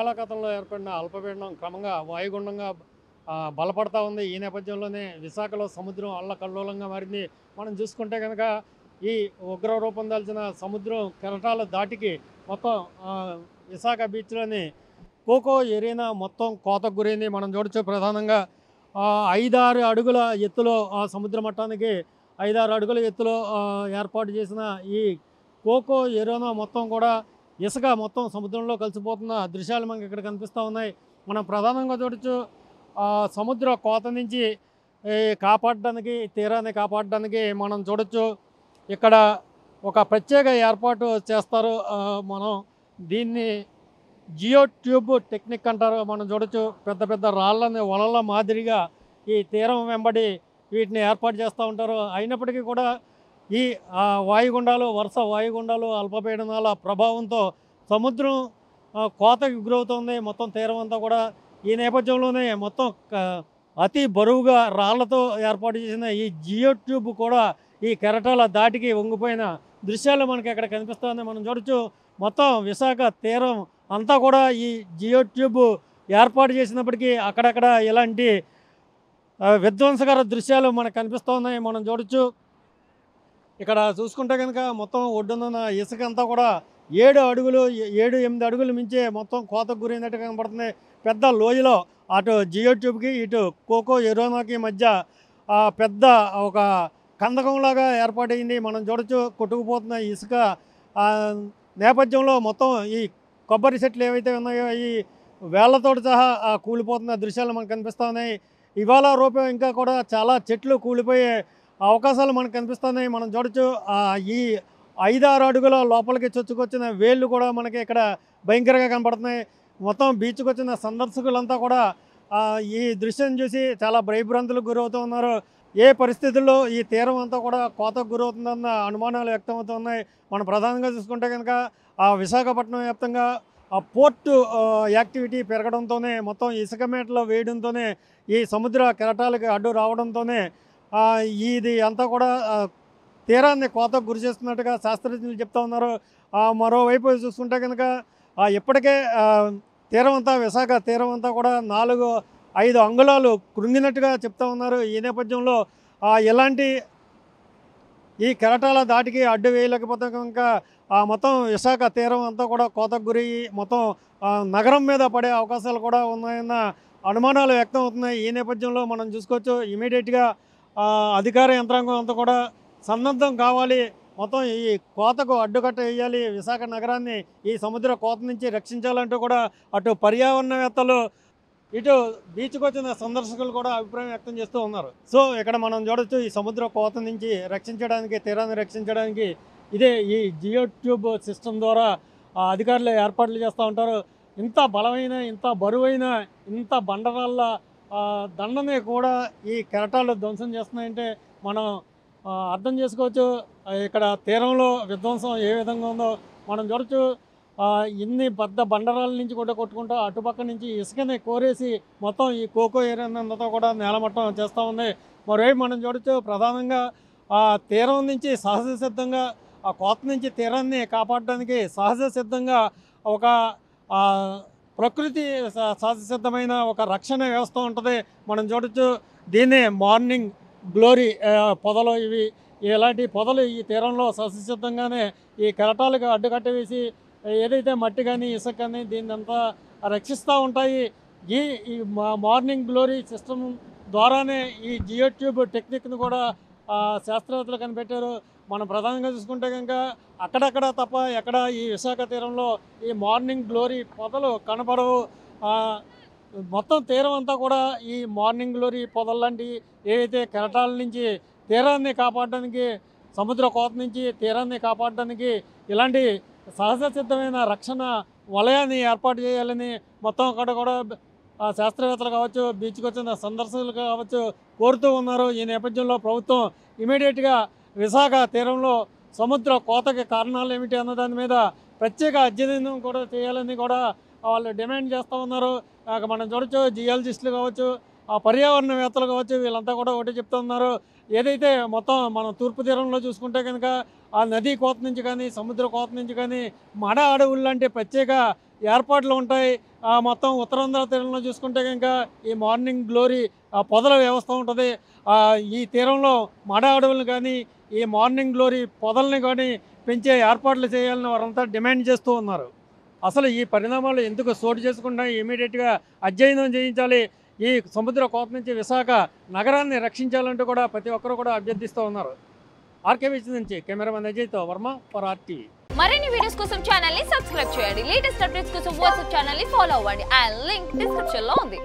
బంగాళాఖాతంలో ఏర్పడిన అల్పపీడనం క్రమంగా వాయుగుండంగా బలపడతా ఉంది. ఈ నేపథ్యంలోనే విశాఖలో సముద్రం అల్లకల్లోలంగా మారింది. మనం చూసుకుంటే కనుక ఈ ఉగ్ర రూపం దాల్చిన సముద్రం కెరటాల దాటికి మొత్తం విశాఖ బీచ్లోని కోకో ఎరీనా మొత్తం కోతకు గురైంది. మనం చూడొచ్చు ప్రధానంగా 5-6 అడుగుల ఎత్తులో సముద్ర మట్టానికి 5-6 అడుగుల ఎత్తులో ఏర్పాటు చేసిన ఈ కోకో ఎరీనా మొత్తం కూడా ఇసుక మొత్తం సముద్రంలో కలిసిపోతున్న దృశ్యాలు మనకి ఇక్కడ కనిపిస్తూ ఉన్నాయి. మనం ప్రధానంగా చూడొచ్చు సముద్ర కోత నుంచి కాపాడడానికి, తీరాన్ని కాపాడడానికి మనం చూడొచ్చు ఇక్కడ ఒక ప్రత్యేక ఏర్పాటు చేస్తారు. మనం దీన్ని జియో ట్యూబ్ టెక్నిక్ అంటారు. మనం చూడొచ్చు పెద్ద పెద్ద రాళ్ళని వలల మాదిరిగా ఈ తీరం వెంబడి వీటిని ఏర్పాటు చేస్తూ ఉంటారు. అయినప్పటికీ కూడా ఈ వాయుగుండాలు, వరుస వాయుగుండాలు, అల్పపీడనాల ప్రభావంతో సముద్రం కోతకు గురవుతుంది మొత్తం తీరం అంతా కూడా. ఈ నేపథ్యంలోనే మొత్తం అతి బరువుగా రాళ్లతో ఏర్పాటు చేసిన ఈ జియో ట్యూబ్ కూడా ఈ కెరటాల దాటికి వంగిపోయిన దృశ్యాలు మనకి అక్కడ కనిపిస్తుంది. మనం చూడొచ్చు మొత్తం విశాఖ తీరం అంతా కూడా ఈ జియో ట్యూబ్ ఏర్పాటు చేసినప్పటికీ అక్కడక్కడ ఇలాంటి విధ్వంసకర దృశ్యాలు మనకు కనిపిస్తూ ఉన్నాయి. మనం చూడొచ్చు ఇక్కడ చూసుకుంటే కనుక మొత్తం ఒడ్డున ఇసుక అంతా కూడా 7-8 అడుగులు మించే మొత్తం కోతకు గురైనట్టు కనబడుతుంది. పెద్ద లోయలో అటు జియో ట్యూబ్కి ఇటు కోకో ఎరీనాకి మధ్య పెద్ద ఒక కందకంలాగా ఏర్పాటైంది. మనం చూడొచ్చు కొట్టుకుపోతున్న ఇసుక నేపథ్యంలో మొత్తం ఈ కొబ్బరి చెట్లు ఏవైతే ఉన్నాయో ఈ వేళ్లతో సహా కూలిపోతున్న దృశ్యాలు మనకు కనిపిస్తూ ఉన్నాయి. ఇవాళ రూపం ఇంకా కూడా చాలా చెట్లు కూలిపోయే అవకాశాలు మనకు కనిపిస్తున్నాయి. మనం చూడొచ్చు ఈ 5-6 అడుగుల లోపలికి చొచ్చుకొచ్చిన వేళ్ళు కూడా మనకి ఇక్కడ భయంకరంగా కనపడుతున్నాయి. మొత్తం బీచ్కి వచ్చిన సందర్శకులంతా కూడా ఈ దృశ్యం చూసి చాలా భయభ్రాంతులకు గురవుతూ ఉన్నారు. ఏ పరిస్థితుల్లో ఈ తీరం అంతా కూడా కోతకు గురవుతుందన్న అనుమానాలు వ్యక్తమవుతున్నాయి. మనం ప్రధానంగా చూసుకుంటే కనుక విశాఖపట్నం వ్యాప్తంగా పోర్టు యాక్టివిటీ పెరగడంతోనే, మొత్తం ఇసుక మేటలో వేయడంతోనే, ఈ సముద్ర కెరటాలకి అడ్డు రావడంతోనే ఇది అంతా కూడా తీరాన్ని కోతకు గురి చేస్తున్నట్టుగా శాస్త్రజ్ఞులు చెప్తా ఉన్నారు. మరోవైపు చూసుకుంటే కనుక ఇప్పటికే తీరం అంతా, విశాఖ తీరం అంతా కూడా 4-5 అంగుళాలు కృంగినట్టుగా చెప్తా ఉన్నారు. ఈ నేపథ్యంలో ఎలాంటి ఈ కెరటాల దాటికి అడ్డు వేయలేకపోతే కనుక మొత్తం విశాఖ తీరం అంతా కూడా కోతకు గురి మొత్తం నగరం మీద పడే అవకాశాలు కూడా ఉన్నాయన్న అనుమానాలు వ్యక్తం అవుతున్నాయి. ఈ నేపథ్యంలో మనం చూసుకోవచ్చు ఇమీడియట్గా అధికార యంత్రాంగం అంతా కూడా సన్నద్ధం కావాలి. మొత్తం ఈ కోతకు అడ్డుకట్ట వేయాలి. విశాఖ నగరాన్ని ఈ సముద్ర కోత నుంచి రక్షించాలంటూ కూడా అటు పర్యావరణవేత్తలు, ఇటు బీచ్కి వచ్చిన సందర్శకులు కూడా అభిప్రాయం వ్యక్తం చేస్తూ ఉన్నారు. సో ఇక్కడ మనం చూడొచ్చు ఈ సముద్ర కోత నుంచి రక్షించడానికి, తీరాన్ని రక్షించడానికి ఇదే ఈ జియో ట్యూబ్ సిస్టమ్ ద్వారా అధికారులు ఏర్పాట్లు చేస్తూ ఉంటారు. ఇంత బలమైన, ఇంత బరువైన, ఇంత బండరాళ్ళ దండని కూడా ఈ కెరటాలు ధ్వంసం చేస్తున్నాయంటే మనం అర్థం చేసుకోవచ్చు ఇక్కడ తీరంలో విధ్వంసం ఏ విధంగా ఉందో. మనం చూడొచ్చు ఇన్ని పెద్ద బండరాల నుంచి కూడా కొట్టుకుంటూ అటుపక్క నుంచి ఇసుకని కోరేసి మొత్తం ఈ కోకో ఏరియానంతా కూడా నేలమట్టం చేస్తూ ఉంది. మరోవైపు మనం చూడొచ్చు ప్రధానంగా తీరం నుంచి సహజ సిద్ధంగా కోత నుంచి తీరాన్ని కాపాడడానికి సహజ సిద్ధంగా ఒక ప్రకృతి సహజ సిద్ధమైన ఒక రక్షణ వ్యవస్థ ఉంటుంది. మనం చూడొచ్చు దీన్ని మార్నింగ్ గ్లోరీ పొదలు, ఇలాంటి పొదలు ఈ తీరంలో సహజసిద్ధంగానే ఈ కెరటాలకు అడ్డుకట్ట వేసి ఏదైతే మట్టి కానీ ఇసుక కానీ దీన్ని అంతా రక్షిస్తూ ఉంటాయి. ఈ మార్నింగ్ గ్లోరీ సిస్టమ్ ద్వారానే ఈ జియో ట్యూబ్ టెక్నిక్ను కూడా శాస్త్రవేత్తలు కనిపెట్టారు. మనం ప్రధానంగా చూసుకుంటే కనుక అక్కడక్కడ తప్ప ఎక్కడ ఈ విశాఖ తీరంలో ఈ మార్నింగ్ గ్లోరీ పొదలు కనపడవు. మొత్తం తీరం అంతా కూడా ఈ మార్నింగ్ గ్లోరీ పొదల్లాంటి ఏవైతే కెరటాల నుంచి తీరాన్ని కాపాడడానికి, సముద్ర కోత నుంచి తీరాన్ని కాపాడడానికి ఇలాంటి సహజ సిద్ధమైన రక్షణ వలయాన్ని ఏర్పాటు చేయాలని మొత్తం అక్కడ కూడా శాస్త్రవేత్తలు కావచ్చు, బీచ్కి వచ్చిన సందర్శకులు కావచ్చు కోరుతూ ఉన్నారు. ఈ నేపథ్యంలో ప్రభుత్వం ఇమీడియట్గా విశాఖ తీరంలో సముద్ర కోతకి కారణాలు ఏమిటి అన్న దాని మీద ప్రత్యేక అధ్యయనం కూడా చేయాలని కూడా వాళ్ళు డిమాండ్ చేస్తూ ఉన్నారు. మనం చూడొచ్చు జియాలజిస్టులు కావచ్చు, పర్యావరణవేత్తలు కావచ్చు, వీళ్ళంతా కూడా ఒకటి చెప్తూ ఉన్నారు. ఏదైతే మొత్తం మనం తూర్పు తీరంలో చూసుకుంటే కనుక ఆ నదీ కోత నుంచి కానీ సముద్ర కోత నుంచి కానీ మడ అడవులు లాంటి ప్రత్యేక ఏర్పాట్లు ఉంటాయి. మొత్తం ఉత్తరాంధ్ర తీరంలో చూసుకుంటే కనుక ఈ మార్నింగ్ గ్లోరీ పొదల వ్యవస్థ ఉంటుంది. ఈ తీరంలో మడ అడవులను కానీ ఈ మార్నింగ్ గ్లోరీ పొదల్ని కానీ పెంచే ఏర్పాట్లు చేయాలని వారంతా డిమాండ్ చేస్తూ ఉన్నారు. అసలు ఈ పరిణామాలు ఎందుకు చోటు చేసుకుంటా ఇమీడియట్గా అధ్యయనం చేయించాలి. ఈ సముద్ర కోత నుంచి విశాఖ నగరాన్ని రక్షించాలంటూ కూడా ప్రతి ఒక్కరూ కూడా అభ్యర్థిస్తూ ఉన్నారు. ఆర్కేబీసీ నుంచి కెమెరామెన్ అజయ్తో వర్మ ఫర్ ఆర్టీవీ. మరిన్ని వీడియోస్ కోసం ఛానల్ ని సబ్స్క్రైబ్ చేయండి. లేటెస్ట్ అప్డేట్స్ కోసం వాట్సాప్ ఛానల్ ని ఫాలో అవ్వండి. ఆ లింక్ డిస్క్రిప్షన్ లో ఉంది.